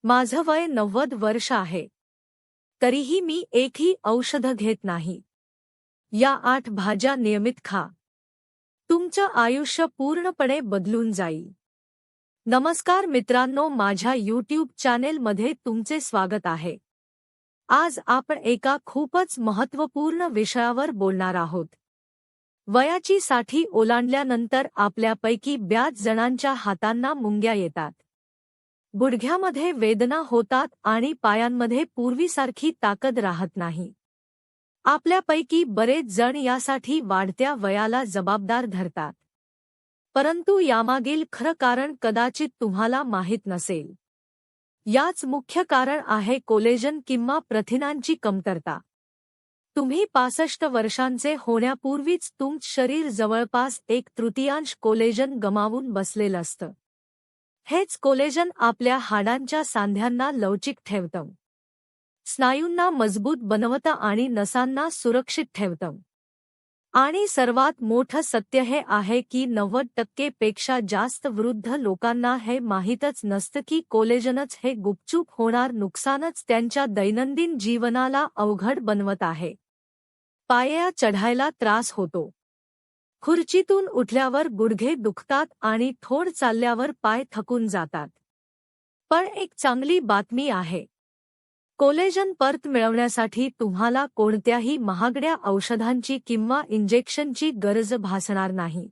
माझं वय 90 वर्ष आहे. तरीही मी एकही औषध घेत नाही. या 8 भाज्या नियमित खा. तुमचं आयुष्य पूर्णपणे बदलून जाईल. नमस्कार मित्रांनो, माझ्या YouTube चॅनेलमध्ये तुमचे स्वागत आहे. आज आपण एका खूपच महत्त्वपूर्ण विषयावर बोलणार आहोत. वयाची 60 ओलांडल्यानंतर आपल्यापैकी बऱ्याच जणांच्या हातांना मुंग्या येतात. गुडघ्यामध्ये वेदना होतात आणि पायांमध्ये पूर्वीसारखी ताकद राहत नाही. आपल्यापैकी बरेच जण यासाठी वाढत्या वयाला जबाबदार धरतात. परंतु यामागील खरं कारण कदाचित तुम्हाला माहीत नसेल. याच मुख्य कारण आहे कोलेजन किंवा प्रथिनांची कमतरता. तुम्ही 65 वर्षांचे होण्यापूर्वीच तुमचं शरीर जवळपास 1/3 कोलेजन गमावून बसलेलं असतं. हेच कोलेजन आपल्या हाडांच्या सांध्यांना लवचिक ठेवतं, स्नायूंना मजबूत बनवतं आणि नसांना सुरक्षित ठेवतं. आणि सर्वात मोठं सत्य हे आहे की 90% पेक्षा जास्त वृद्ध लोकांना हे माहीतच नसतं की कोलेजनच हे गुपचूप होणार नुकसानच त्यांच्या दैनंदिन जीवनाला अवघड बनवत आहे. पायऱ्या चढायला त्रास होतो. खुर्चीतून उठल्यावर गुडघे दुखतात आणि थोडं चालल्यावर पाय थकून जातात. पण एक चांगली बातमी आहे. कोलेजन परत मिळवण्यासाठी तुम्हाला कोणत्याही महागड्या औषधांची किंवा इंजेक्शनची गरज भासणार नाही.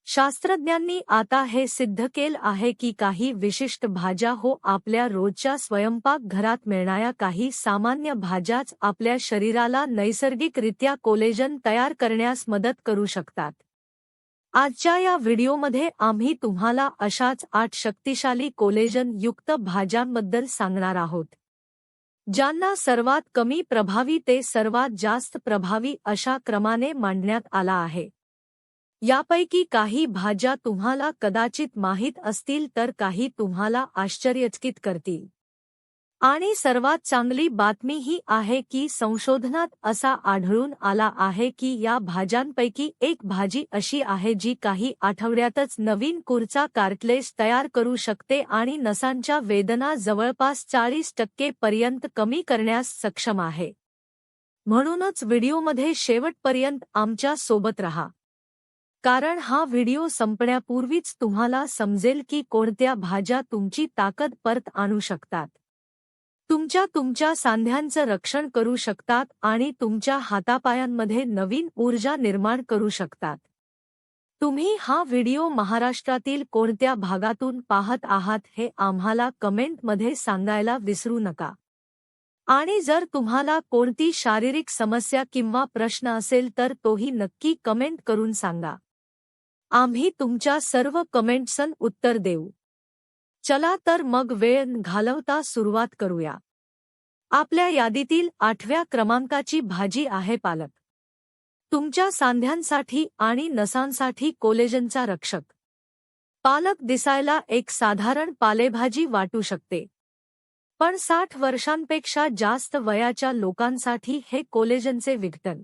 शास्त्रज्ञांनी आता हे सिद्ध केलं आहे की काही विशिष्ट भाज्या आपल्या रोजच्या स्वयंपाकघरात मिळणाऱ्या काही सामान्य भाज्याच आपल्या शरीराला नैसर्गिकरित्या कोलेजन तयार करण्यास मदत करू शकतात. आजच्या या व्हिडिओमध्ये आम्ही तुम्हाला अशाच 8 शक्तिशाली कोलेजन युक्त भाज्यांबद्दल सांगणार आहोत, ज्यांना सर्वात कमी प्रभावी ते सर्वात जास्त प्रभावी अशा क्रमाने मांडण्यात आला आहे. यापैकी काही भाज्या तुम्हाला कदाचित माहीत असतील तर काही तुम्हाला आश्चर्यचकित करतील. आणि सर्वात चांगली बातमी ही आहे की संशोधनात असा आढळून आला आहे की या भाज्यांपैकी एक भाजी अशी आहे जी काही आठवड्यातच नवीन कुरचा कार्टिलेज तयार करू शकते आणि नसांच्या वेदना जवळपास 40% पर्यंत कमी करण्यास सक्षम आहे. म्हणूनच व्हिडिओमध्ये शेवटपर्यंत आमच्या सोबत रहा, कारण हा व्हिडिओ संपण्यापूर्वीच तुम्हाला समजेल की कोणत्या भाज्या तुमची ताकद परत आणू शकतात, तुमच्या सांध्यांचं रक्षण करू शकतात आणि तुमच्या हातापायांमध्ये नवीन ऊर्जा निर्माण करू शकतात. तुम्ही हा व्हिडिओ महाराष्ट्रातील कोणत्या भागातून पाहत आहात हे आम्हाला कमेंटमध्ये सांगायला विसरू नका. आणि जर तुम्हाला कोणती शारीरिक समस्या किंवा प्रश्न असेल तर तोही नक्की कमेंट करून सांगा. आम्ही तुमच्या सर्व कमेंट्सचं उत्तर देऊ. चला तर मग वेळ न घालवता सुरुवात करूया. आपल्या यादीतील 8व्या क्रमांकाची भाजी आहे पालक. तुमच्या सांध्यांसाठी आणि नसांसाठी कोलेजनचा रक्षक. पालक दिसायला एक साधारण पालेभाजी वाटू शकते, पण 60 वर्षांपेक्षा जास्त वयाच्या लोकांसाठी हे कोलेजनचे विघटन,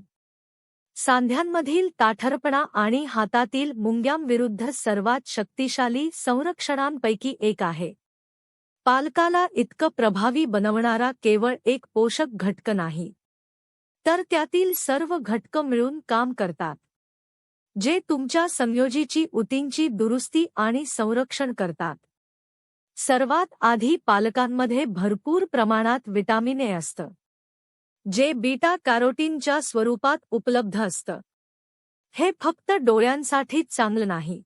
सांध्यांमधील ताठरपणा आणि हातातील मुंग्यांविरुद्ध सर्वात शक्तिशाली संरक्षणांपैकी एक आहे. पालकाला इतकं प्रभावी बनवणारा केवळ एक पोषक घटक नाही, तर त्यातील सर्व घटक मिळून काम करतात, जे तुमच्या संयोजीची ऊतींची दुरुस्ती आणि संरक्षण करतात. सर्वात आधी पालकांमध्ये भरपूर प्रमाणात विटामिन ए असतं, जे बीटा कॅरोटीनच्या स्वरूपात उपलब्ध असतं. हे फक्त डोळ्यांसाठीच चांगलं नाही,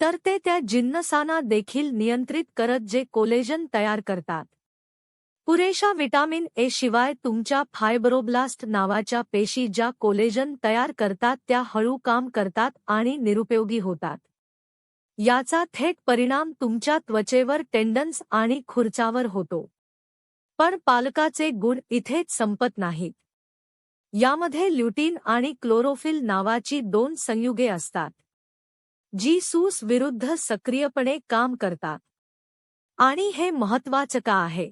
तर ते त्या जिन्नसांना देखील नियंत्रित करत जे कोलेजन तयार करतात. पुरेशा विटामिन ए शिवाय तुमच्या फायब्रोब्लास्ट नावाच्या पेशी ज्या कोलेजन तयार करतात त्या हळू काम करतात आणि निरुपयोगी होतात. याचा थेट परिणाम तुमच्या त्वचेवर, टेंडन्स आणि खुरचावर होतो. पण पालकाचे गुण इथेच संपत नाहीत. यामध्ये ल्युटीन आणि क्लोरोफिल नावाची 2 संयुगे असतात, जी सूस विरुद्ध सक्रियपणे काम करतात. आणि हे महत्त्वाचं का आहे?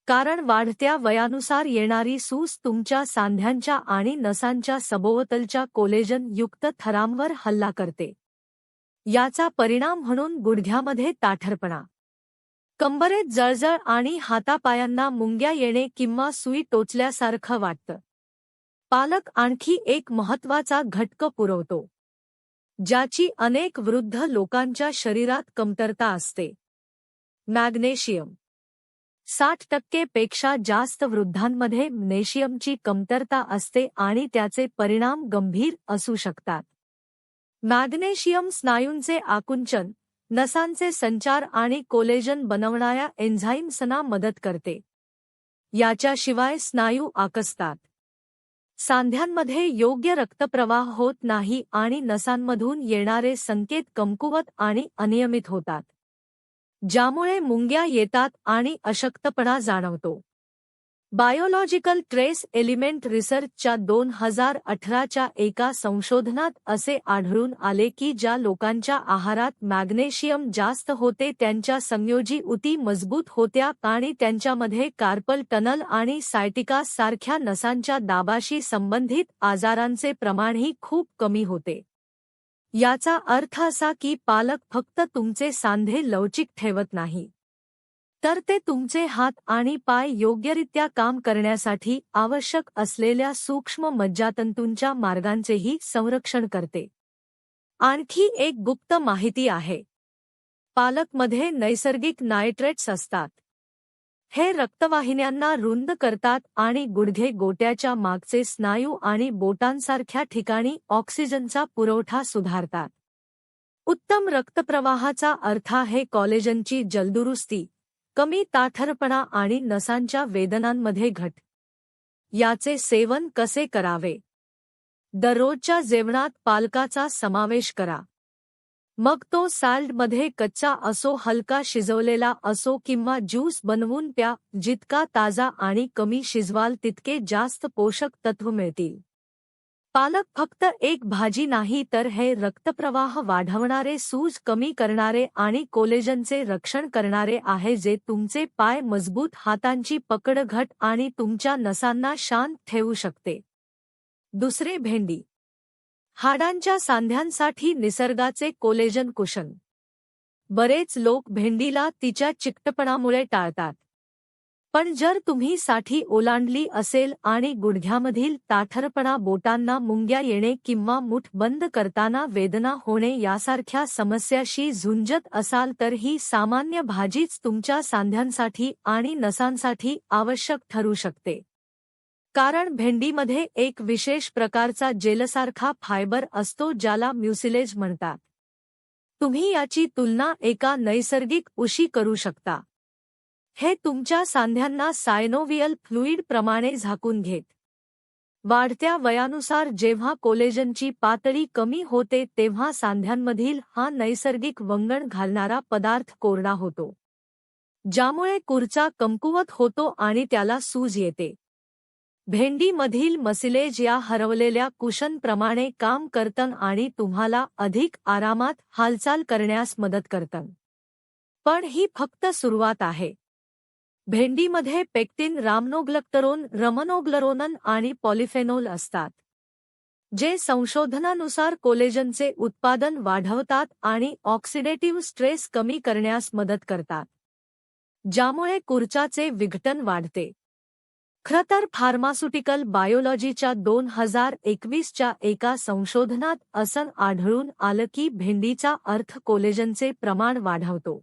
कारण वाढत्या वयानुसार येणारी सूस तुमच्या सांध्यांच्या आणि नसांच्या सभोवतालच्या कोलेजन युक्त थरांवर हल्ला करते. याचा परिणाम म्हणून गुडघ्यामध्ये ताठरपणा, कंबरेत जळजळ आणि हातापायांना मुंग्या येणे किंवा सुई टोचल्यासारखं वाटतं. पालक आणखी एक महत्त्वाचा घटक पुरवतो, ज्याची अनेक वृद्ध लोकांच्या शरीरात कमतरता असते: मॅग्नेशियम. 60% पेक्षा जास्त वृद्धांमध्ये मॅग्नेशियमची कमतरता असते आणि त्याचे परिणाम गंभीर असू शकतात. मॅग्नेशियम स्नायूंचे आकुंचन, नसांचे संचार आणि कोलेजन बनवणाऱ्या एन्झाईम्सना मदत करते. याच्याशिवाय स्नायू आकसतात, सांध्यांमध्ये योग्य रक्तप्रवाह होत नाही आणि नसांमधून येणारे संकेत कमकुवत आणि अनियमित होतात, ज्यामुळे मुंग्या येतात आणि अशक्तपणा जाणवतो. बायोलॉजिकल ट्रेस एलिमेंट रिसर्चच्या 2018च्या एका संशोधनात असे आढळून आले की ज्या लोकांच्या आहारात मॅग्नेशियम जास्त होते त्यांच्या संयोजी उती मजबूत होत्या आणि त्यांच्यामध्ये कार्पल टनल आणि सायटिका सारख्या नसांच्या दाबाशी संबंधित आजारांचे प्रमाणही खूप कमी होते. याचा अर्थ असा की पालक फक्त तुमचे सांधे लवचिक ठेवत नाही, तर ते तुमचे हात आणि पाय योग्यरित्या काम करण्यासाठी आवश्यक असलेल्या सूक्ष्म मज्जातंतूंच्या मार्गांचेही संरक्षण करते. आणखी एक गुप्त माहिती आहे: पालकमध्ये नैसर्गिक नायट्रेट्स असतात. हे रक्तवाहिन्यांना रुंद करतात आणि गुडघे गोट्याच्या मागचे स्नायू आणि बोटांसारख्या ठिकाणी ऑक्सिजनचा पुरवठा सुधारतात. उत्तम रक्तप्रवाहाचा अर्थ आहे कॉलेजनची जलदुरुस्ती, कमी ताठरपणा आणि नसांच्या वेदनांमध्ये घट. याचे सेवन कसे करावे? दररोजच्या जेवणात पालकाचा समावेश करा. मग तो सॅलडमध्ये कच्चा असो, हलका शिजवलेला असो किंवा ज्यूस बनवून प्या. जितका ताजा आणि कमी शिजवाल तितके जास्त पोषक तत्व मिळतील. पालक फक्त एक भाजी नाही तर हे रक्तप्रवाह वाढवणारे, सूज कमी करणारे आणि कोलेजनचे रक्षण करणारे आहे, जे तुमचे पाय मजबूत, हातांची पकड घट आणि तुमच्या नसांना शांत ठेवू शकते. दुसरे, भेंडी. हाडांच्या सांध्यांसाठी निसर्गाचे कोलेजन कुशन. बरेच लोक भेंडीला तिच्या चिकटपणामुळे टाळतात, पण जर तुम्ही साठी ओलांडली असेल आणि गुडघ्यामधील ताठरपणा, बोटांना मुंग्या येणे किंवा मूठ बंद करताना वेदना होणे यासारख्या समस्याशी झुंजत असाल तर ही सामान्य भाजीच तुमच्या सांध्यांसाठी आणि नसांसाठी आवश्यक ठरू शकते. कारण भेंडीमध्ये एक विशेष प्रकारचा जेलसारखा फायबर असतो ज्याला म्युसिलेज म्हणतात. तुम्ही याची तुलना एका नैसर्गिक उशी करू शकता. हे तुमच्या सांध्यांना सायनोव्हियल फ्लुइड प्रमाणे झाकून घेत. वाढत्या वयानुसार जेव्हा कोलेजनची पातळी कमी होते तेव्हा सांध्यांमधील हा नैसर्गिक वंगण घालणारा पदार्थ कोरडा होतो, ज्यामुळे कुरचा कमकुवत होतो आणि त्याला सूज येते. भेंडीमधील मसिलेज या हरवलेल्या कुशनप्रमाणे काम करतं आणि तुम्हाला अधिक आरामात हालचाल करण्यास मदत करतं. पण ही फक्त सुरुवात आहे. भेंडीमध्ये पेक्टिन, रामनोग्लॅक्टरोन, रमनोग्लॅरोनन आणि पॉलिफेनोल असतात, जे संशोधनानुसार कोलेजनचे उत्पादन वाढवतात आणि ऑक्सिडेटिव्ह स्ट्रेस कमी करण्यास मदत करतात, ज्यामुळे कुरचाचे विघटन वाढते. खरं तर फार्मास्युटिकल बायोलॉजीच्या 2021च्या एका संशोधनात असं आढळून आलं की भेंडीचा अर्थ कोलेजनचे प्रमाण वाढवतो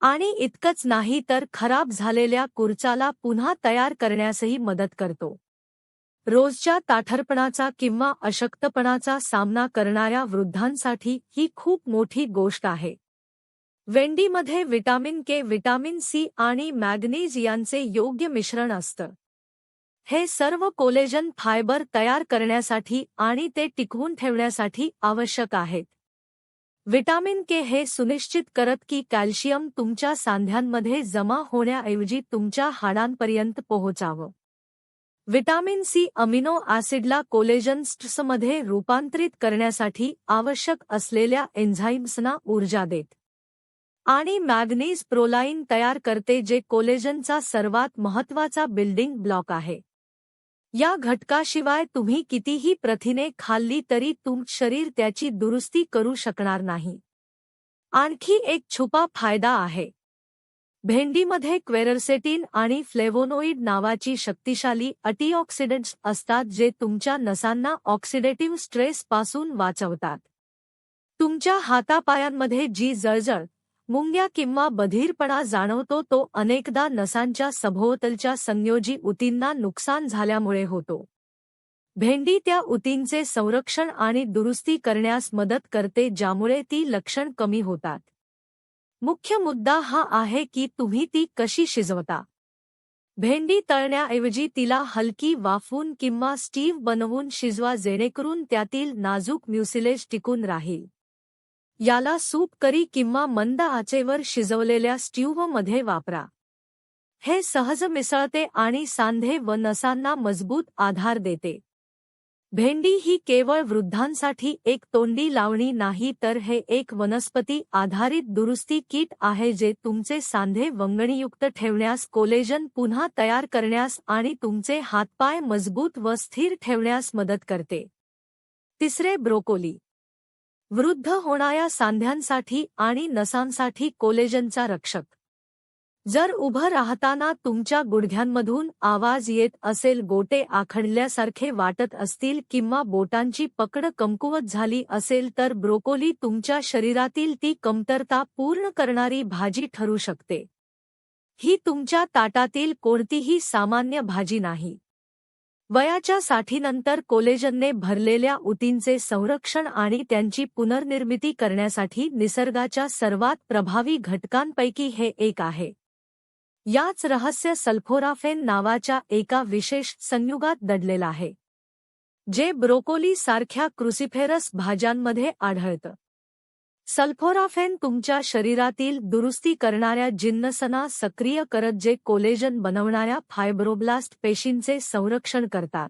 आणि इतकंच नाही तर खराब झालेल्या कुरचाला पुन्हा तयार करण्यासही मदत करतो. रोजच्या ताठरपणाचा किंवा अशक्तपणाचा सामना करणाऱ्या वृद्धांसाठी ही खूप मोठी गोष्ट आहे. भेंडीमध्ये व्हिटॅमिन के, व्हिटॅमिन सी आणि मॅग्नीज यांचे योग्य मिश्रण असतं. हे सर्व कोलेजन फायबर तयार करण्यासाठी आणि ते टिकवून ठेवण्यासाठी आवश्यक आहेत. व्हिटॅमिन के हे सुनिश्चित करत की कॅल्शियम तुमच्या सांध्यांमध्ये जमा होण्याऐवजी तुमच्या हाडांपर्यंत पोहोचावं. व्हिटॅमिन सी अमिनो ॲसिडला कोलेजन स्ट्रेसमध्ये रूपांतरित करण्यासाठी आवश्यक असलेल्या एन्झाईम्सना ऊर्जा देत. आणि मॅग्नीज प्रोलाइन तयार करते, जे कोलेजनचा सर्वात महत्त्वाचा बिल्डिंग ब्लॉक आहे. या घटकाशिवाय तुम्ही कितीही प्रथिने खाल्ली तरी तुमचं शरीर त्याची दुरुस्ती करू शकणार नाही. आणखी एक छुपा फायदा आहे. भेंडीमध्ये क्वेरसेटिन आणि फ्लेवोनोइड नावाची शक्तिशाली अँटीऑक्सिडंट्स असतात जे तुमच्या नसांना ऑक्सिडेटिव्ह स्ट्रेसपासून वाचवतात. तुमच्या हातापायांमध्ये जी जळजळ, मुंग्या किंवा बधीरपणा जाणवतो तो अनेकदा नसांच्या सभोवतालच्या संयोजी ऊतींना नुकसान झाल्यामुळे होतो. भेंडी त्या ऊतींचे संरक्षण आणि दुरुस्ती करण्यास मदत करते ज्यामुळे ती लक्षण कमी होतात. मुख्य मुद्दा हा आहे की तुम्ही ती कशी शिजवता. भेंडी तळण्याऐवजी तिला हलकी वाफवून किंवा स्टीव बनवून शिजवा जेणेकरून त्यातील नाजूक म्युसिलेज टिकून राहील. याला सूप करी किंवा मंद आचेवर शिजवलेल्या स्ट्यूमध्ये वापरा. हे सहज मिसळते आणि सांधे व नसांना मजबूत आधार देते. भेंडी ही केवळ वृद्धांसाठी एक तोंडी लावणी नाही तर हे एक वनस्पती आधारित दुरुस्ती किट आहे जे तुमचे सांधे वंगणीयुक्त ठेवण्यास, कोलेजन पुन्हा तयार करण्यास आणि तुमचे हातपाय मजबूत व स्थिर ठेवण्यास मदत करते. तिसरे, ब्रोकोली. वृद्ध होणाऱ्या सांध्यांसाठी आणि नसांसाठी कोलेजनचा रक्षक. जर उभं राहताना तुमच्या गुडघ्यांमधून आवाज येत असेल, गोटे आखडल्यासारखे वाटत असतील किंवा बोटांची पकड कमकुवत झाली असेल तर ब्रोकोली तुमच्या शरीरातील ती कमतरता पूर्ण करणारी भाजी ठरू शकते. ही तुमच्या ताटातील कोणतीही सामान्य भाजी नाही. वयाच्या साठीनंतर कोलेजनने भरलेल्या ऊतींचे संरक्षण आणि त्यांची पुनर्निर्मिती करण्यासाठी निसर्गाच्या सर्वात प्रभावी घटकांपैकी हे एक आहे. याच रहस्य सल्फोराफेन नावाच्या एका विशेष संयुगात दडलेलं आहे, जे ब्रोकोली सारख्या क्रुसिफेरस भाज्यांमध्ये आढळतं. सल्फोराफेन तुमच्या शरीरातील दुरुस्ती करणाऱ्या जिन्नसना सक्रिय करत जे कोलेजन बनवणाऱ्या फायब्रोब्लास्ट पेशींचे संरक्षण करतात.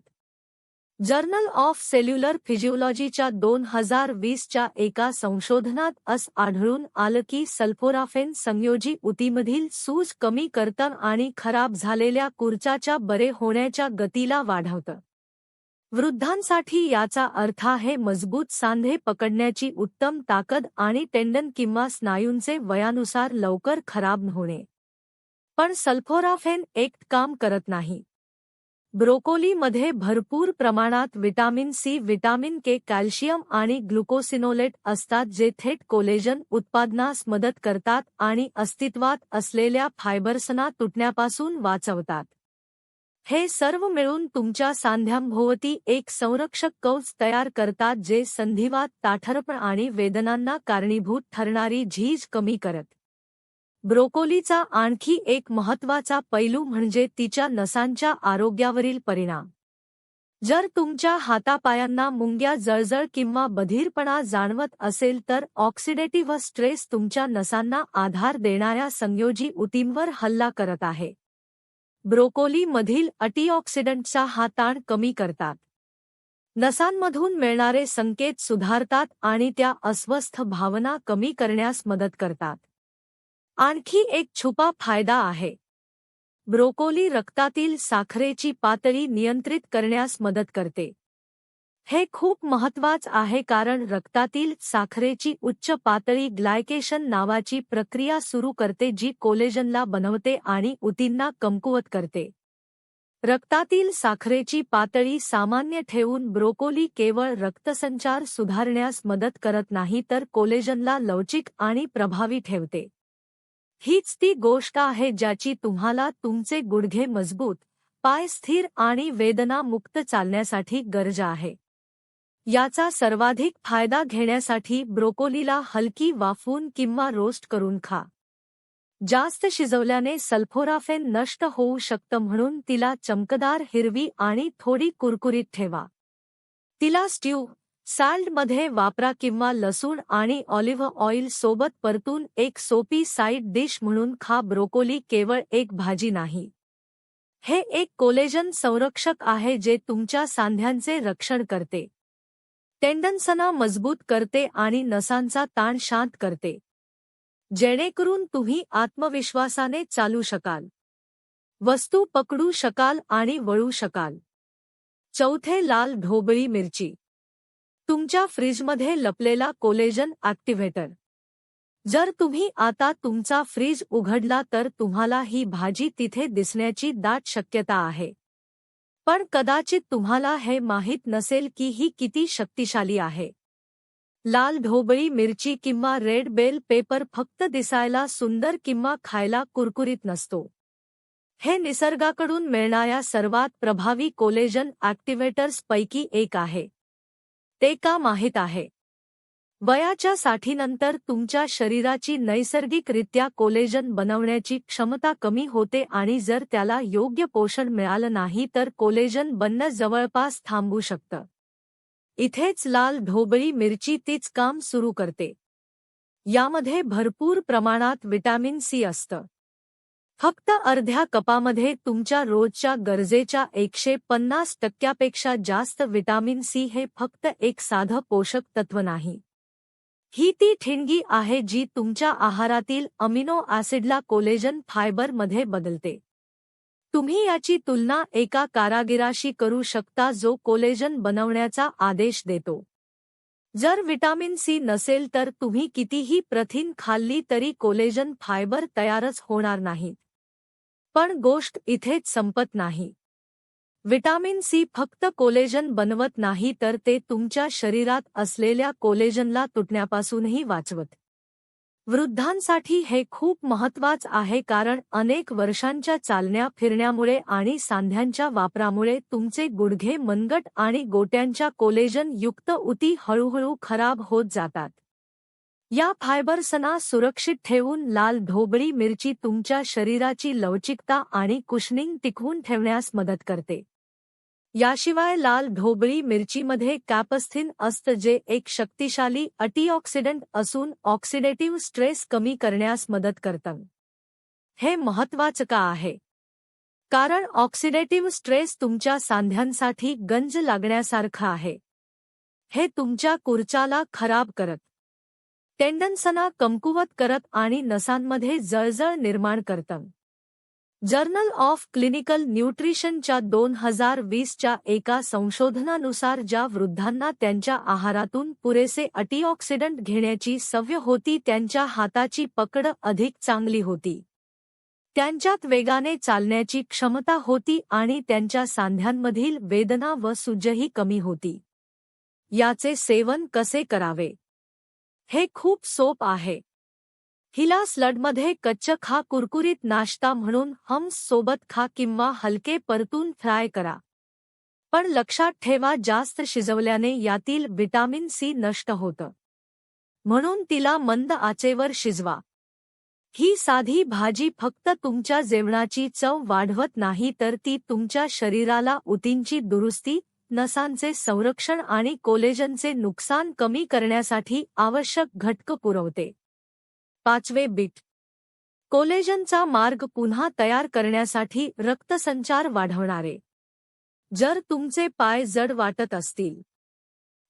जर्नल ऑफ सेल्युलर फिजिओलॉजीच्या 2020च्या एका संशोधनात असं आढळून आलं की सल्फोराफेन संयोजी ऊतीमधील सूज कमी करतं आणि खराब झालेल्या कुरचाच्या बरे होण्याच्या गतीला वाढवतं. वृद्धांसाठी याचा अर्थ आहे मजबूत सांधे पकडण्याची उत्तम ताकद आणि टेंडन किंवा स्नायूंचे वयानुसार लवकर खराब होणे. पण सल्फोराफेन एकटं काम करत नाही. ब्रोकोलीमध्ये भरपूर प्रमाणात विटामिन सी, विटामिन के, कॅल्शियम आणि ग्लुकोसिनोलेट असतात जे थेट कोलेजन उत्पादनास मदत करतात आणि अस्तित्वात असलेल्या फायबर्सना तुटण्यापासून वाचवतात. हे सर्व मिळून तुमच्या सांध्यांभोवती एक संरक्षक कवच तयार करतात जे संधिवात, ताठरपण आणि वेदनांना कारणीभूत ठरणारी झीज कमी करत. ब्रोकोलीचा आणखी एक महत्त्वाचा पैलू म्हणजे तिच्या नसांच्या आरोग्यावरील परिणाम. जर तुमच्या हातापायांना मुंग्या, जळजळ किंवा बधीरपणा जाणवत असेल तर ऑक्सिडेटिव्ह स्ट्रेस तुमच्या नसांना आधार देणाऱ्या संयोजी ऊतींवर हल्ला करत आहे. ब्रोकोलीमधील अँटीऑक्सिडंट्सचा हा ताण कमी करतात, नसांमधून मिळणारे संकेत सुधारतात आणि त्या अस्वस्थ भावना कमी करण्यास मदत करतात. आणखी एक छुपा फायदा आहे. ब्रोकोली रक्तातील साखरेची पातळी नियंत्रित करण्यास मदत करते. हे खूप महत्त्वाचं आहे कारण रक्तातील साखरेची उच्च पातळी ग्लायकेशन नावाची प्रक्रिया सुरू करते जी कोलेजनला बनवते आणि ऊतींना कमकुवत करते. रक्तातील साखरेची पातळी सामान्य ठेवून ब्रोकोली केवळ रक्तसंचार सुधारण्यास मदत करत नाही तर कोलेजनला लवचिक आणि प्रभावी ठेवते. हीच ती गोष्ट आहे ज्याची तुम्हाला तुमचे गुडघे मजबूत, पाय स्थिर आणि वेदनामुक्त चालण्यासाठी गरज आहे. याचा सर्वाधिक फायदा घेण्यासाठी ब्रोकोलीला हलकी वाफवून किंवा रोस्ट करून खा. जास्त शिजवल्याने सल्फोराफेन नष्ट होऊ शकतं म्हणून तिला चमकदार, हिरवी आणि थोडी कुरकुरीत ठेवा. तिला स्ट्यू, सॅलडमध्ये वापरा किंवा लसूण आणि ऑलिव्ह ऑइल सोबत परतून एक सोपी साइड डिश म्हणून खा. ब्रोकोली केवळ एक भाजी नाही, हे एक कोलेजन संरक्षक आहे जे तुमच्या सांध्यांचे रक्षण करते, टेंडन्सना मजबूत करते आणि नसांचा ताण शांत करते, जेणेकरून तुम्ही आत्मविश्वासाने चालू शकाल, वस्तू पकडू शकाल आणि वळू शकाल. चौथे, लाल ढोबळी मिरची. तुमच्या फ्रीजमध्ये लपलेला कोलेजन ॲक्टिव्हेटर. जर तुम्ही आता तुमचा फ्रीज उघडला तर तुम्हाला ही भाजी तिथे दिसण्याची दाट शक्यता आहे. पण कदाचित तुम्हाला हे माहीत नसेल की ही किती शक्तिशाली आहे. लाल ढोबळी मिरची किंवा रेड बेल पेपर फक्त दिसायला सुंदर किंवा खायला कुरकुरीत नसतो. हे निसर्गाकडून मिळणाऱ्या सर्वात प्रभावी कोलेजन ॲक्टिव्हेटर्स पैकी एक आहे. ते का माहीत आहे? वयाच्या साठीनंतर तुमच्या शरीराची नैसर्गिकरित्या कोलेजन बनवण्याची क्षमता कमी होते आणि जर त्याला योग्य पोषण मिळालं नाही तर कोलेजन बनणं जवळपास थांबू शकतं. इथेच लाल ढोबळी मिरची तीच काम सुरू करते. यामध्ये भरपूर प्रमाणात विटॅमिन सी असतं. फक्त अर्ध्या कपामध्ये तुमच्या रोजच्या गरजेच्या 150% जास्त विटॅमिन सी हे फक्त एक साधं पोषक तत्व नाही. ही ती ठिणगी आहे जी तुमच्या आहारातील अमिनो ॲसिडला कोलेजन फायबरमध्ये बदलते. तुम्ही याची तुलना एका कारागिराशी करू शकता जो कोलेजन बनवण्याचा आदेश देतो. जर विटॅमिन सी नसेल तर तुम्ही कितीही प्रथिन खाल्ली तरी कोलेजन फायबर तयारच होणार नाहीत. पण गोष्ट इथेच संपत नाही. विटॅमिन सी फक्त कोलेजन बनवत नाही तर ते तुमच्या शरीरात असलेल्या कोलेजनला तुटण्यापासूनही वाचवत. वृद्धांसाठी हे खूप महत्त्वाचं आहे कारण अनेक वर्षांच्या चालण्या फिरण्यामुळे आणि सांध्यांच्या वापरामुळे तुमचे गुडघे मनगट आणि गोट्यांच्या कोलेजन युक्त उती हळूहळू खराब होत जातात. या फायबर्सना सुरक्षित ठेवून लाल ढोबळी मिरची तुमच्या शरीराची लवचिकता आणि कुशनिंग टिकवून ठेवण्यास मदत करते. याशिवाय लाल ढोबळी मिरचीमध्ये कॅपसाइसिन असतं जे एक शक्तिशाली अँटीऑक्सिडंट असून ऑक्सिडेटिव्ह स्ट्रेस कमी करण्यास मदत करतं. हे महत्त्वाचं का आहे? कारण ऑक्सिडेटिव्ह स्ट्रेस तुमच्या सांध्यांसाठी गंज लागण्यासारखं आहे. हे तुमच्या खुर्चाला खराब करत, टेंडन्सना कमकुवत करत आणि नसांमध्ये जळजळ निर्माण करतं. जर्नल ऑफ क्लिनिकल न्यूट्रिशनच्या 2020च्या एका संशोधनानुसार ज्या वृद्धांना त्यांच्या आहारातून पुरेसे अँटीऑक्सिडंट घेण्याची सवय होती त्यांच्या हाताची पकड अधिक चांगली होती. त्यांच्यात वेगाने चालण्याची क्षमता होती आणि त्यांच्या सांध्यांमधील वेदना व सूजही कमी होती. याचे सेवन कसे करावे? हे खूप सोप आहे. हिला सलाडमध्ये कच्चं खा, कुरकुरीत नाश्ता म्हणून हम्स सोबत खा किंवा हलके परतून फ्राय करा. पण लक्षात ठेवा जास्त शिजवल्याने यातील विटॅमिन सी नष्ट होतं. म्हणून तिला मंद आचेवर शिजवा. ही साधी भाजी फक्त तुमच्या जेवणाची चव वाढवत नाही तर ती तुमच्या शरीराला उतींची दुरुस्ती, नसांचे संरक्षण आणि कोलेजनचे नुकसान कमी करण्यासाठी आवश्यक घटक पुरवते. 5वे बीट. कोलेजनचा मार्ग पुन्हा तयार करण्यासाठी रक्तसंचार वाढवणारे. जर तुमचे पाय जड वाटत असतील,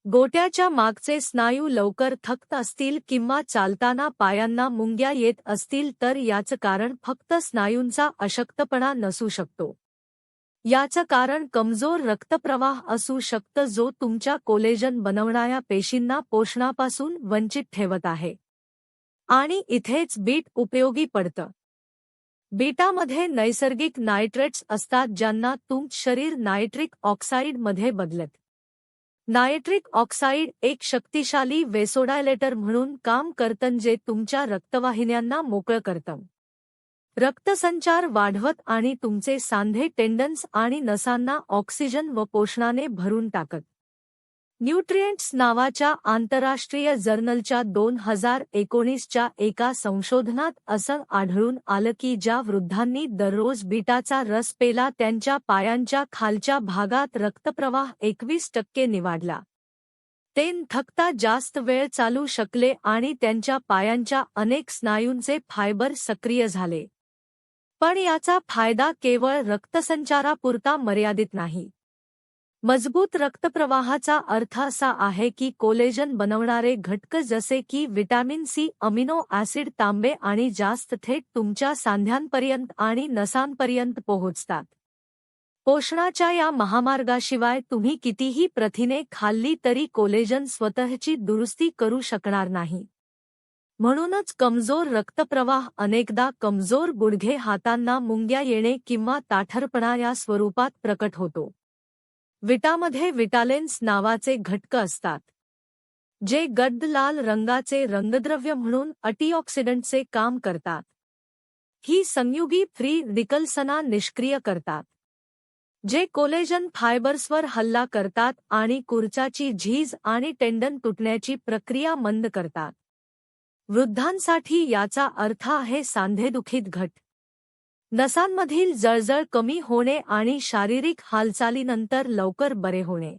गोट्याच्या मागचे स्नायू लवकर थकत असतील किंवा चालताना पायांना मुंग्या येत असतील तर याचं कारण फक्त स्नायूंचा अशक्तपणा नसू शकतो. याचं कारण कमजोर रक्तप्रवाह असू शकतं जो तुमच्या कोलेजन बनवणाऱ्या पेशींना पोषणापासून वंचित ठेवत आहे. आणि इथेच बीट उपयोगी पडतं. बीटामध्ये नैसर्गिक नायट्रेट्स असतात ज्यांना तुमचं शरीर नायट्रिक ऑक्साईडमध्ये बदलत. नायट्रिक ऑक्साईड एक शक्तिशाली वेसोडायलेटर म्हणून काम करतं जे तुमच्या रक्तवाहिन्यांना मोकळं करतं, रक्तसंचार वाढवत आणि तुमचे सांधे, टेंडन्स आणि नसांना ऑक्सिजन व पोषणाने भरून टाकत. न्यूट्रिएंट्स नावाच्या आंतरराष्ट्रीय जर्नलच्या 2019च्या एका संशोधनात असं आढळून आलं की ज्या वृद्धांनी दररोज बीटाचा रस पेला त्यांच्या पायांच्या खालच्या भागात रक्तप्रवाह 21% निवाडला. ते न थकता जास्त वेळ चालू शकले आणि त्यांच्या पायांच्या अनेक स्नायूंचे फायबर सक्रिय झाले. पण याचा फायदा केवळ रक्तसंचारापुरता मर्यादित नाही. मजबूत रक्तप्रवाहाचा अर्थ असा आहे की कोलेजन बनवणारे घटक जसे की विटॅमिन सी, अमिनो ॲसिड, तांबे आणि जास्त थेट तुमच्या सांध्यांपर्यंत आणि नसांपर्यंत पोहोचतात. पोषणाच्या या महामार्गाशिवाय तुम्ही कितीही प्रथिने खाल्ली तरी कोलेजन स्वतःची दुरुस्ती करू शकणार नाही. म्हणूनच कमजोर रक्तप्रवाह अनेकदा कमजोर गुडघे, हातांना मुंग्या येणे किंवा ताठरपणा या स्वरूपात प्रकट होतो. विटामध्ये विटालेन्स नावाचे घटक असतात, जे गडद लाल रंगाचे रंगद्रव्य म्हणून अँटीऑक्सिडंटचे काम करतात. ही संयुगी फ्री रॅडिकल्सना निष्क्रिय करतात, जे कोलेजन फायबर्सवर हल्ला करतात आणि कुरचाची झीज आणि टेंडन तुटण्याची प्रक्रिया मंद करतात. वृद्धांसाठी याचा अर्थ आहे सांधेदुखीत घट, नसांमधील जळजळ कमी होणे आणि शारीरिक हालचालीनंतर लवकर बरे होणे.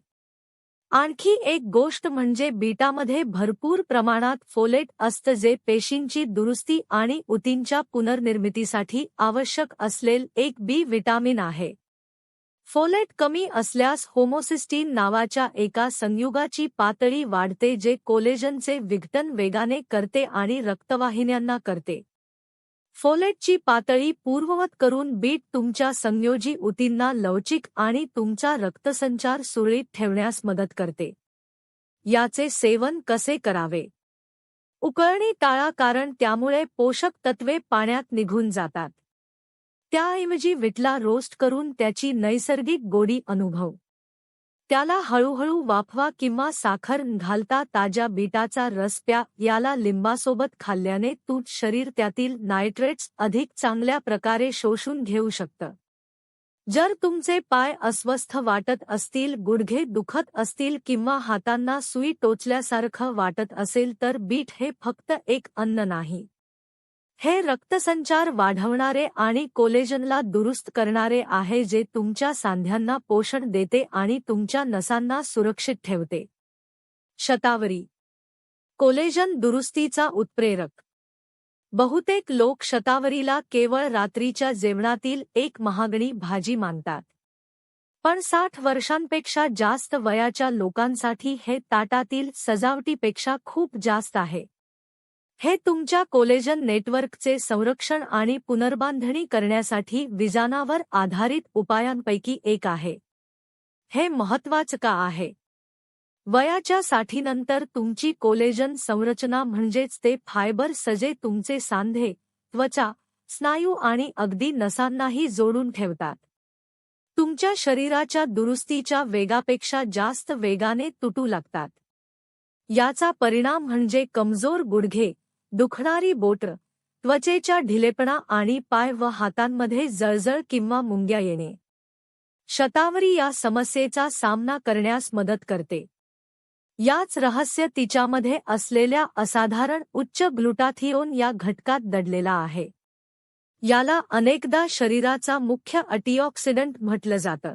आणखी एक गोष्ट म्हणजे बीटामध्ये भरपूर प्रमाणात फोलेट असतं, जे पेशींची दुरुस्ती आणि ऊतींच्या पुनर्निर्मितीसाठी आवश्यक असलेले एक बी विटामिन आहे. फोलेट कमी असल्यास होमोसिस्टीन नावाच्या एका संयुगाची पातळी वाढते, जे कोलेजनचे विघटन वेगाने करते आणि रक्तवाहिन्यांना करते. फोलेटची पातळी पूर्ववत करून बीट तुमच्या संयोजी ऊतींना लवचिक आणि तुमचा रक्तसंचार सुरळीत ठेवण्यास मदत करते. याचे सेवन कसे करावे? उकळणी टाळा, कारण त्यामुळे पोषक तत्वे पाण्यात निघून जातात. त्याऐवजी बीटला रोस्ट करून त्याची नैसर्गिक गोडी अनुभव. त्याला हळूहळू वाफवा किंवा साखर घालता ताज्या बीटाचा रस प्या. याला लिंबासोबत खाल्ल्याने तुमचं शरीर त्यातील नायट्रेट्स अधिक चांगल्या प्रकारे शोषून घेऊ शकतं. जर तुमचे पाय अस्वस्थ वाटत असतील, गुडघे दुखत असतील किंवा हातांना सुई टोचल्यासारखं वाटत असेल, तर बीट हे फक्त एक अन्न नाही. हे रक्तसंचार वाढवणारे आणि कोलेजनला दुरुस्त करणारे आहे, जे तुमच्या सांध्यांना पोषण देते आणि तुमच्या नसांना सुरक्षित ठेवते. शतावरी कोलेजन दुरुस्तीचा उत्प्रेरक. बहुतेक लोक शतावरीला केवळ रात्रीच्या जेवणातील एक महागडी भाजी मानतात. पण 60 वर्षांपेक्षा जास्त वयाच्या लोकांसाठी हे ताटातील सजावटीपेक्षा खूप जास्त आहे. हे तुमच्या कोलेजन नेटवर्कचे संरक्षण आणि पुनर्बांधणी करण्यासाठी विजानावर आधारित उपायांपैकी एक आहे. हे महत्त्वाचं का आहे? वयाच्या 60 नंतर तुमची कोलेजन संरचना, म्हणजेच ते फायबर सजे तुमचे सांधे, त्वचा, स्नायू आणि अगदी नसांनाही जोडून ठेवतात. तुमच्या शरीराच्या दुरुस्तीच्या वेगापेक्षा जास्त वेगाने तुटू लागतात. याचा परिणाम म्हणजे कमजोर गुडघे, दुखणारी बोटं, त्वचेच्या ढिलेपणा आणि पाय व हातांमध्ये जळजळ किंवा मुंग्या येणे. शतावरी या समस्येचा सामना करण्यास मदत करते. याच रहस्य तिच्यामध्ये असलेल्या असाधारण उच्च ग्लुटाथिओन या घटकात दडलेला आहे. याला अनेकदा शरीराचा मुख्य अँटीऑक्सिडंट म्हटलं जातं.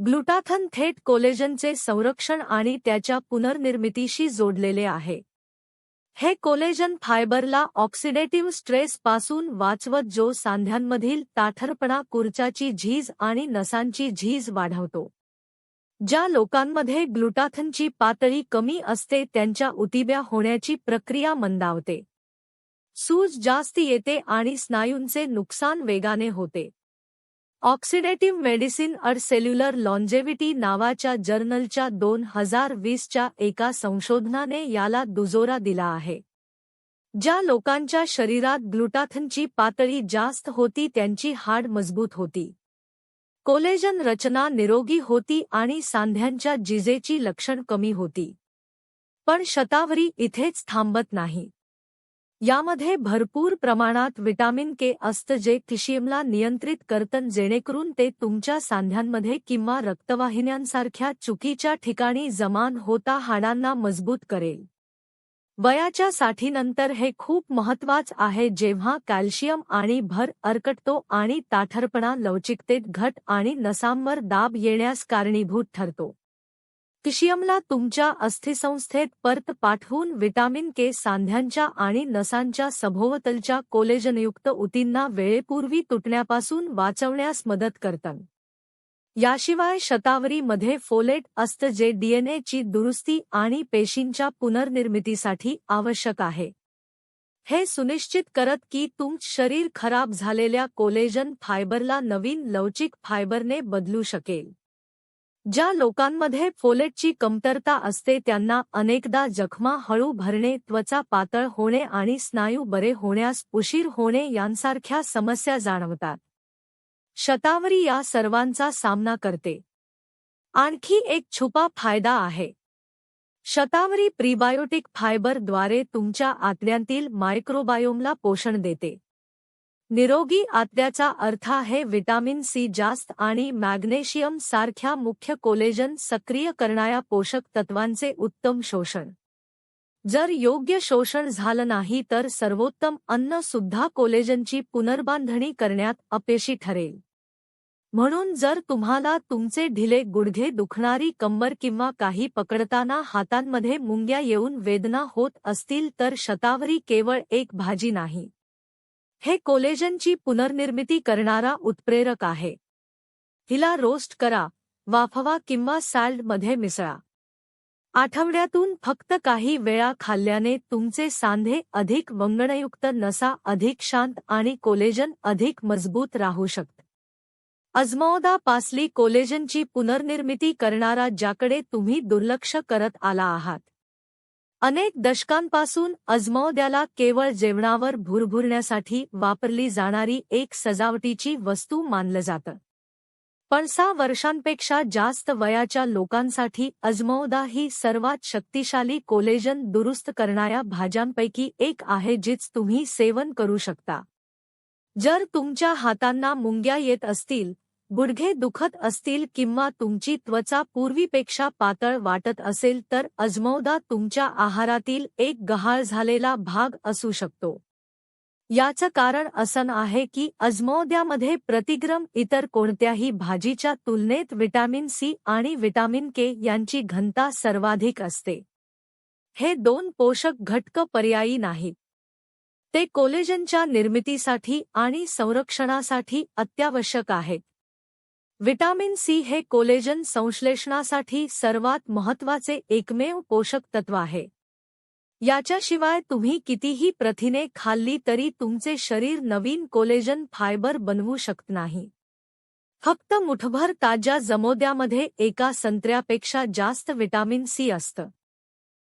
ग्लुटाथन थेट कोलेजनचे संरक्षण आणि त्याच्या पुनर्निर्मितीशी जोडलेले आहे. हे कोलेजन फायबरला ऑक्सिडेटिव्ह स्ट्रेस पासून वाचवत, जो सांध्यांमधील ताठरपणा, कुरचाची झीज आणि नसांची झीज वाढवतो. ज्या लोकांमध्ये ग्लुटाथनची पातळी कमी असते, त्यांच्या उतिब्या होण्याची प्रक्रिया मंदावते, सूज जास्त येते आणि स्नायूंचे नुकसान वेगाने होते. ऑक्सिडेटिव्ह मेडिसिन अँड सेल्युलर लॉन्जेव्हिटी नावाच्या जर्नलच्या 2020च्या एका संशोधनाने याला दुजोरा दिला आहे. ज्या लोकांच्या शरीरात ग्लुटाथनची पातळी जास्त होती, त्यांची हाड मजबूत होती, कोलेजन रचना निरोगी होती आणि सांध्यांच्या जिजेची लक्षण कमी होती. पण शतावरी इथेच थांबत नाही. यामध्ये भरपूर प्रमाणात विटामिन के असतं, जे कॅल्शियमला नियंत्रित करतं, जेणेकरून ते तुमच्या सांध्यांमध्ये किंवा रक्तवाहिन्यांसारख्या चुकीच्या ठिकाणी जमा होता हाडांना मजबूत करेल. वयाच्या 60 नंतर हे खूप महत्त्वाचं आहे, जेव्हा कॅल्शियम आणि भर अरकटतो आणि ताठरपणा लवचिकतेत घट आणि नसांवर दाब येण्यास कारणीभूत ठरतो. कॅल्शियमला तुमच्या अस्थिसंस्थेत परत पाठवून विटामिन के सांध्यांच्या आणि नसांच्या सभोवतालच्या कोलेजनयुक्त ऊतींना वेळेपूर्वी तुटण्यापासून वाचवण्यास मदत करतं. याशिवाय शतावरीमध्ये फोलेट असतं, जे डीएनएची दुरुस्ती आणि पेशींच्या पुनर्निर्मितीसाठी आवश्यक आहे. हे सुनिश्चित करत की तुमचं शरीर खराब झालेल्या कोलेजन फायबरला नवीन लवचिक फायबरने बदलू शकेल. ज्या लोकांमध्ये फोलेटची कमतरता असते त्यांना अनेकदा जखमा हळू भरणे, त्वचा पातळ होणे आणि स्नायू बरे होण्यास उशीर होणे यांसारख्या समस्या जाणवतात. शतावरी या सर्वांचा सामना करते. आणखी एक छुपा फायदा आहे. शतावरी प्रीबायोटिक फायबरद्वारे तुमच्या आतड्यांतील मायक्रोबायोमला पोषण देते. निरोगी आतड्याचा अर्थ आहे व्हिटॅमिन सी जास्त आणि मॅग्नेशियम सारख्या मुख्य कोलेजन सक्रिय करणाऱ्या पोषक तत्वांचे उत्तम शोषण. जर योग्य शोषण झालं नाही तर सर्वोत्तम अन्न सुद्धा कोलेजनची पुनर्बांधणी करण्यात अपयशी ठरेल. म्हणून जर तुम्हाला तुमचे ढिले गुडघे, दुखणारी कंबर किंवा काही पकडताना हातांमध्ये मुंग्या येऊन वेदना होत असतील तर शतावरी केवळ एक भाजी नाही. हे कोलेजनची पुनर्निर्मिती करणारा उत्प्रेरक आहे. हिला रोस्ट करा, वाफवा किंवा सॅलडमध्ये मिसळा. आठवड्यातून फक्त काही वेळा खाल्ल्याने तुमचे सांधे अधिक वंगणयुक्त, नसा अधिक शांत आणि कोलेजन अधिक मजबूत राहू शकते. अजमोदा पासली कोलेजनची पुनर्निर्मिती करणारा ज्याकडे तुम्ही दुर्लक्ष करत आला आहात. अनेक दशकांपासून अजमोद्याला केवळ जेवणावर भुरभुरण्यासाठी वापरली जाणारी एक सजावटीची वस्तू मानलं जातं. पण 6 वर्षांपेक्षा जास्त वयाच्या लोकांसाठी अजमोदा ही सर्वात शक्तिशाली कोलेजन दुरुस्त करणाऱ्या भाज्यांपैकी एक आहे जीच तुम्ही सेवन करू शकता. जर तुमच्या हातांना मुंग्या येत असतील, गुडघे दुखत असतील किंवा तुमची त्वचा पूर्वीपेक्षा पातळ वाटत असेल तर अजमोदा तुमच्या आहारातील एक गहाळ झालेला भाग असू शकतो. याचं कारण असं आहे की अजमोद्यामध्ये प्रतिग्राम इतर कोणत्याही भाजीच्या तुलनेत व्हिटॅमिन सी आणि व्हिटॅमिन के यांची घनता सर्वाधिक असते. हे 2 पोषक घटक पर्यायी नाहीत. ते कोलेजनच्या निर्मितीसाठी आणि संरक्षणासाठी अत्यावश्यक आहेत. व्हिटॅमिन सी हे कोलेजन संश्लेषणासाठी सर्वात महत्त्वाचे एकमेव पोषक तत्व आहे. याच्याशिवाय तुम्ही कितीही प्रथिने खाल्ली तरी तुमचे शरीर नवीन कोलेजन फायबर बनवू शकत नाही. फक्त मुठभर ताज्या जमोद्यामध्ये एका संत्र्यापेक्षा जास्त व्हिटॅमिन सी असतं.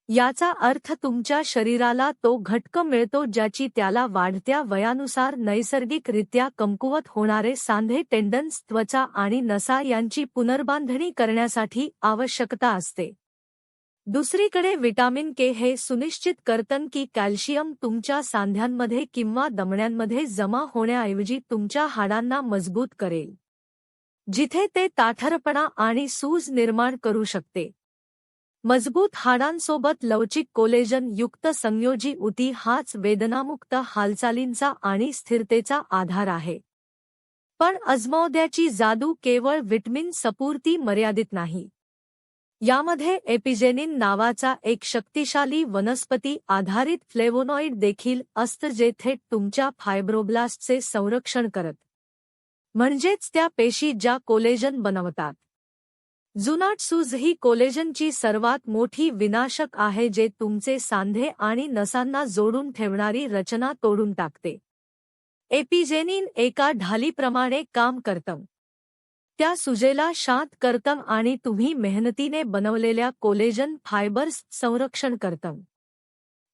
याचा अर्थ तुमच्या शरीराला तो घटक मिळतो ज्याची त्याला वाढत्या वयानुसार नैसर्गिकरित्या कमकुवत होणारे सांधे, टेंडन्स, त्वचा आणि नसा यांची पुनर्बांधणी करण्यासाठी आवश्यकता असते. दुसरीकडे व्हिटॅमिन के हे सुनिश्चित करतं की कॅल्शियम तुमच्या सांध्यांमध्ये किंवा धमन्यांमध्ये जमा होण्याऐवजी तुमच्या हाडांना मजबूत करेल, जिथे ते ताठरपणा आणि सूज निर्माण करू शकते. मजबूत हाडांसोबत लवचिक कोलेजन युक्त संयोजी ऊती हाच वेदनामुक्त हालचालींचा आणि स्थिरतेचा आधार आहे. पण अजमोद्याची जादू केवळ व्हिटॅमिन सपुरती मर्यादित नाही. यामध्ये एपिजेनिन नावाचा एक शक्तिशाली वनस्पती आधारित फ्लेवोनॉइड देखील असतं जे थेट तुमच्या फायब्रोब्लास्टचे संरक्षण करत, म्हणजेच त्या पेशी ज्या कोलेजन बनवतात. जुनाट सूज ही कोलेजनची सर्वात मोठी विनाशक आहे जे तुमचे सांधे आणि नसांना जोडून ठेवणारी रचना तोडून टाकते. एपिजेनिन एका ढालीप्रमाणे काम करतं. त्या सुजेला शांत करतं आणि तुम्ही मेहनतीने बनवलेल्या कोलेजन फायबर्स संरक्षण करतं.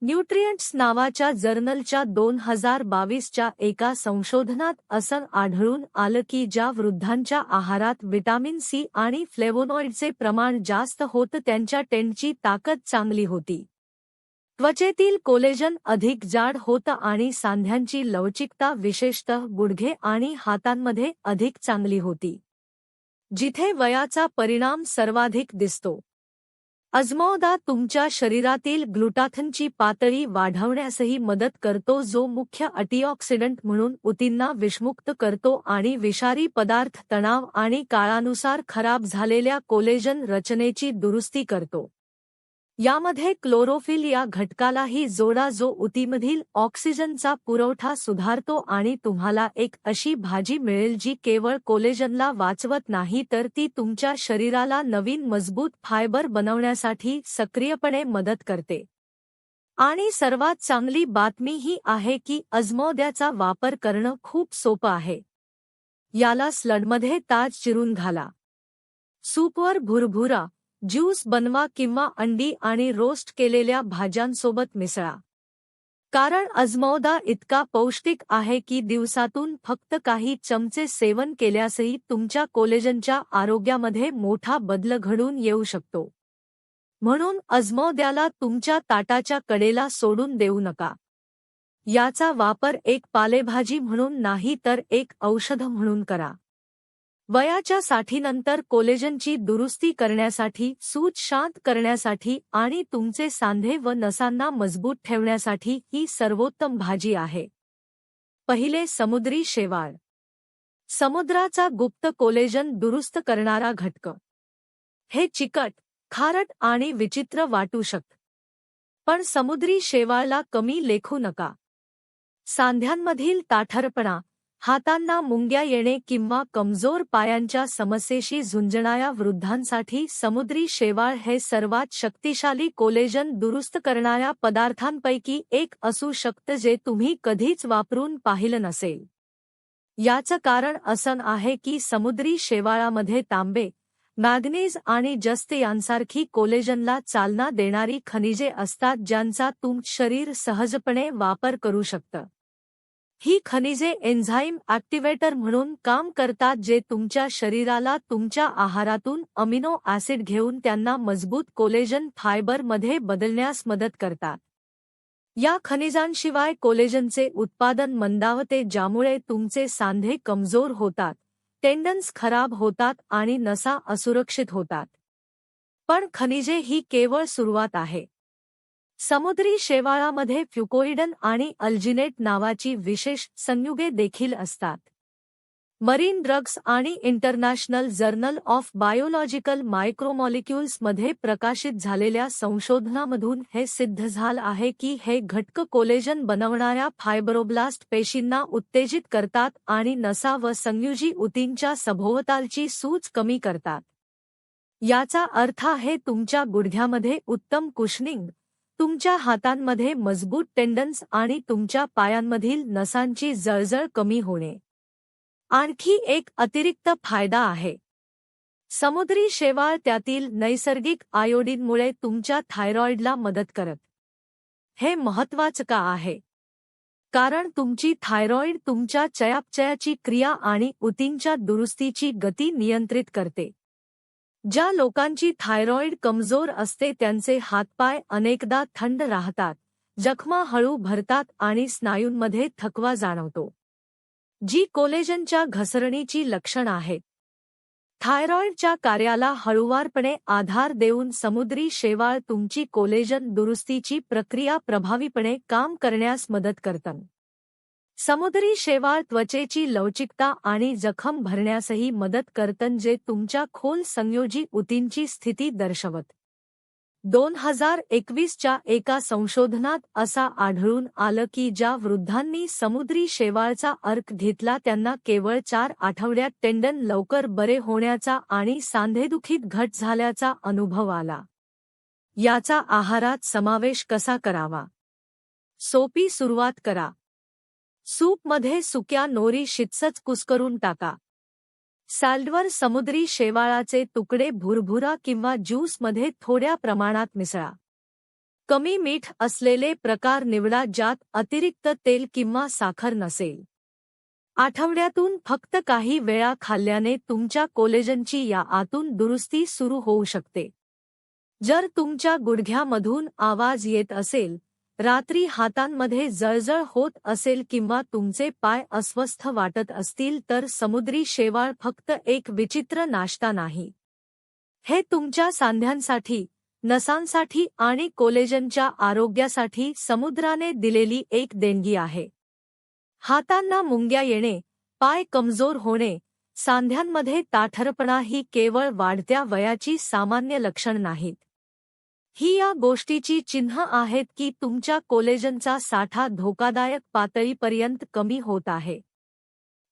न्यूट्रिएंट्स नावाच्या जर्नलच्या 2022च्या एका संशोधनात असं आढळून आलं की ज्या वृद्धांच्या आहारात व्हिटॅमिन सी आणि फ्लेवोनॉइडचे प्रमाण जास्त होतं त्यांच्या टेंडची ताकद चांगली होती, त्वचेतील कोलेजन अधिक जाड होतं आणि सांध्यांची लवचिकता विशेषतः गुडघे आणि हातांमध्ये अधिक चांगली होती, जिथे वयाचा परिणाम सर्वाधिक दिसतो. अजमोदा तुमच्या शरीरातील ग्लुटाथनची पातळी वाढवण्यासही मदत करतो जो मुख्य अँटीऑक्सिडंट म्हणून ऊतींना विषमुक्त करतो आणि विषारी पदार्थ, तणाव आणि काळानुसार खराब झालेल्या कोलेजन रचनेची दुरुस्ती करतो. यामध्ये क्लोरोफिल या घटकालाही जोडा जो ऊतीमधील ऑक्सिजनचा पुरवठा सुधारतो आणि तुम्हाला एक अशी भाजी मिळेल जी केवळ कोलेजनला वाचवत नाही तर ती तुमच्या शरीराला नवीन मजबूत फायबर बनवण्यासाठी सक्रियपणे मदत करते. आणि सर्वात चांगली बातमी ही आहे की अजमोद्याचा वापर करणं खूप सोपं आहे. याला सलाडमध्ये ताज चिरून घाला. सूपवर भुरभुरा, ज्यूस बनवा किंवा अंडी आणि रोस्ट केलेल्या भाज्यांसोबत मिसळा. कारण अजमोदा इतका पौष्टिक आहे की दिवसातून फक्त काही चमचे सेवन केल्यासही तुमच्या कोलेजनच्या आरोग्यामध्ये मोठा बदल घडून येऊ शकतो. म्हणून अजमोद्याला तुमच्या ताटाच्या कडेला सोडून देऊ नका. याचा वापर एक पालेभाजी म्हणून नाही तर एक औषध म्हणून करा. वयाच्या साठीनंतर कोलेजनची दुरुस्ती करण्यासाठी, सूज शांत करण्यासाठी आणि तुमचे सांधे व नसांना मजबूत ठेवण्यासाठी ही सर्वोत्तम भाजी आहे. पहिले, समुद्री शेवाळ. समुद्राचा गुप्त कोलेजन दुरुस्त करणारा घटक. हे चिकट, खारट आणि विचित्र वाटू शकतं, पण समुद्री शेवाळला कमी लेखू नका. सांध्यांमधील ताठरपणा, हातांना मुंग्या येणे किंवा कमजोर पायांच्या समस्येशी झुंजणाऱ्या वृद्धांसाठी समुद्री शेवाळ हे सर्वात शक्तिशाली कोलेजन दुरुस्त करणाऱ्या पदार्थांपैकी एक असू शकतं जे तुम्ही कधीच वापरून पाहिलं नसेल. याचं कारण असं आहे की समुद्री शेवाळामध्ये तांबे, मॅग्नीज आणि जस्त यांसारखी कोलेजनला चालना देणारी खनिजे असतात ज्यांचा तुमचं शरीर सहजपणे वापर करू शकतं. ही खनिजे एन्झाईम ॲक्टिवेटर म्हणून काम करतात जे तुमच्या शरीराला तुमच्या आहारातून अमिनो ॲसिड घेऊन त्यांना मजबूत कोलेजन फायबरमध्ये बदलण्यास मदत करतात. या खनिजांशिवाय कोलेजनचे उत्पादन मंदावते ज्यामुळे तुमचे सांधे कमजोर होतात, टेंडन्स खराब होतात आणि नसा असुरक्षित होतात. पण खनिजे ही केवळ सुरुवात आहे. समुद्री शेवाळामध्ये फ्युकोइडन आणि अल्जिनेट नावाची विशेष संयुगे देखील असतात. मरीन ड्रग्स आणि इंटरनॅशनल जर्नल ऑफ बायोलॉजिकल मायक्रोमॉलिक्युल्समध्ये प्रकाशित झालेल्या संशोधनामधून हे सिद्ध झालं आहे की हे घटक कोलेजन बनवणाऱ्या फायब्रोब्लास्ट पेशींना उत्तेजित करतात आणि नसा व संयुजी ऊतींच्या सभोवतालची सूज कमी करतात. याचा अर्थ आहे तुमच्या गुडघ्यामध्ये उत्तम कुशनिंग, तुमच्या हातांमध्ये मजबूत टेंडन्स आणि तुमच्या पायांमधील नसांची जळजळ कमी होणे. आणखी एक अतिरिक्त फायदा आहे. समुद्री शेवाळ त्यातील नैसर्गिक आयोडीनमुळे तुमच्या थायरॉइडला मदत करत. हे महत्त्वाचं का आहे? कारण तुमची थायरॉइड तुमच्या चयापचयाची क्रिया आणि ऊतींच्या दुरुस्तीची गती नियंत्रित करते. ज्या लोकांची थायरॉइड कमजोर असते त्यांचे हातपाय अनेकदा थंड राहतात, जखमा हळू भरतात आणि स्नायूंमध्ये थकवा जाणवतो, जी कोलेजनच्या घसरणीची लक्षण आहेत. थायरॉइडच्या कार्याला हळूवारपणे आधार देऊन समुद्री शेवाळ तुमची कोलेजन दुरुस्तीची प्रक्रिया प्रभावीपणे काम करण्यास मदत करतं. समुद्री शेवाळ त्वचेची लवचिकता आणि जखम भरण्यासही मदत करतं जे तुमच्या खोल संयोजी ऊतींची स्थिती दर्शवत. 2021च्या एका संशोधनात असा आढळून आलं की ज्या वृद्धांनी समुद्री शेवाळचा अर्क घेतला त्यांना केवळ 4 आठवड्यात टेंडन लवकर बरे होण्याचा आणि सांधेदुखीत घट झाल्याचा अनुभव आला. याचा आहारात समावेश कसा करावा? सोपी सुरुवात करा. सूपमध्ये सुक्या नोरी शितसच कुस्करून टाका. सॅलडवर समुद्री शेवाळाचे तुकडे भुरभुरा किंवा ज्यूसमध्ये थोड्या प्रमाणात मिसळा. कमी मीठ असलेले प्रकार निवडा ज्यात अतिरिक्त तेल किंवा साखर नसेल. आठवड्यातून फक्त काही वेळा खाल्ल्याने तुमच्या कोलेजनची या आतून दुरुस्ती सुरू होऊ शकते. जर तुमच्या गुडघ्यामधून आवाज येत असेल, रात्री हातांमध्ये जळजळ होत असेल किंवा तुमचे पाय अस्वस्थ वाटत असतील तर समुद्री शेवाळ फक्त एक विचित्र नाश्ता नाही. हे तुमच्या सांध्यांसाठी, नसांसाठी आणि कोलेजनच्या आरोग्यासाठी समुद्राने दिलेली एक देणगी आहे. हातांना मुंग्या येणे, पाय कमजोर होणे, सांध्यांमध्ये ताठरपणा ही केवळ वाढत्या वयाची सामान्य लक्षण नाहीत. ही या गोष्टीची चिन्ह आहेत की तुमच्या कोलेजनचा साठा धोकादायक पातळीपर्यंत कमी होत आहे.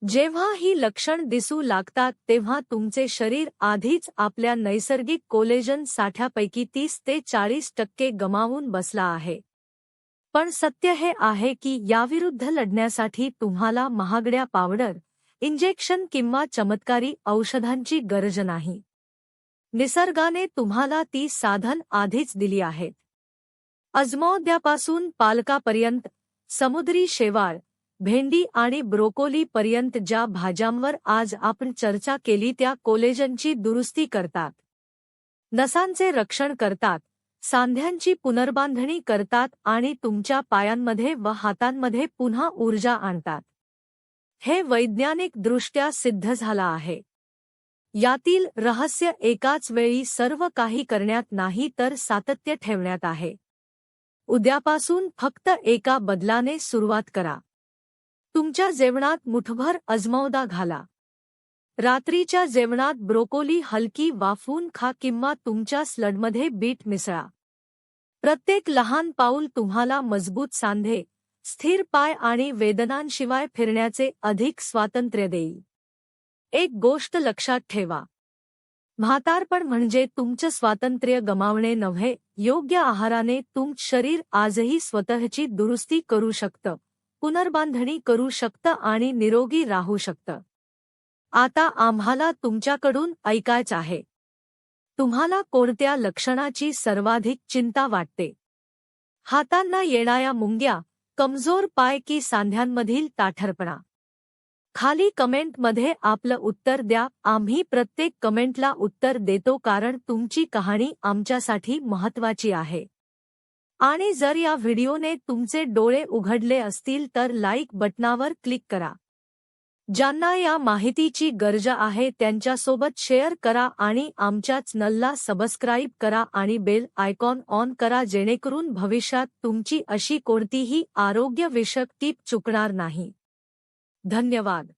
जेव्हा ही लक्षण दिसू लागतात तेव्हा तुमचे शरीर आधीच आपल्या नैसर्गिक कोलेजन साठ्यापैकी 30 ते 40% गमावून बसला आहे. पण सत्य हे आहे की याविरुद्ध लढण्यासाठी तुम्हाला महागड्या पावडर, इंजेक्शन किंवा चमत्कारी औषधांची गरज नाही. निसर्गाने तुम्हाला ती साधन आधीच दिली आहेत. अजमोद्यापासून पालकापर्यंत, समुद्री शेवाळ, भेंडी आणि ब्रोकोली पर्यंत ज्या भाज्यांवर आज आपण चर्चा केली त्या कोलेजनची दुरुस्ती करतात, नसांचे रक्षण करतात, सांध्यांची पुनर्बांधणी करतात आणि तुमच्या पायांमध्ये व हातांमध्ये पुन्हा ऊर्जा आणतात. हे वैज्ञानिकदृष्ट्या सिद्ध झालं आहे. यातील रहस्य एकाच वेळी सर्व काही करण्यात नाही तर सातत्य ठेवण्यात आहे. उद्यापासून फक्त एका बदलाने सुरुवात करा. तुमच्या जेवणात मुठभर अजमोदा घाला. रात्रीच्या जेवणात ब्रोकोली हलकी वाफवून खा किंवा तुमच्या सलाडमध्ये बीट मिसळा. प्रत्येक लहान पाऊल तुम्हाला मजबूत सांधे, स्थिर पाय आणि वेदनांशिवाय फिरण्याचे अधिक स्वातंत्र्य देईल. एक गोष्ट लक्षात ठेवा, म्हातारपण म्हणजे तुमचं स्वातंत्र्य गमावणे नव्हे. योग्य आहाराने तुमचं शरीर आजही स्वतःची दुरुस्ती करू शकतं, पुनर्बांधणी करू शकतं आणि निरोगी राहू शकतं. आता आम्हाला तुमच्याकडून ऐकायचं आहे. तुम्हाला कोणत्या लक्षणाची सर्वाधिक चिंता वाटते? हातांना येणाऱ्या मुंग्या, कमजोर पाय की सांध्यांमधील ताठरपणा? खाली कमेंटमध्ये आपलं उत्तर द्या. आम्ही प्रत्येक कमेंटला उत्तर देतो कारण तुमची कहाणी आमच्यासाठी महत्त्वाची आहे. आणि जर या व्हिडिओने तुमचे डोळे उघडले असतील तर लाईक बटनावर क्लिक करा. ज्यांना या माहितीची गरज आहे त्यांच्यासोबत शेअर करा आणि आमच्या चॅनलला सबस्क्राईब करा आणि बेल आयकॉन ऑन करा जेणेकरून भविष्यात तुमची अशी कोणतीही आरोग्यविषयक टीप चुकणार नाही. धन्यवाद.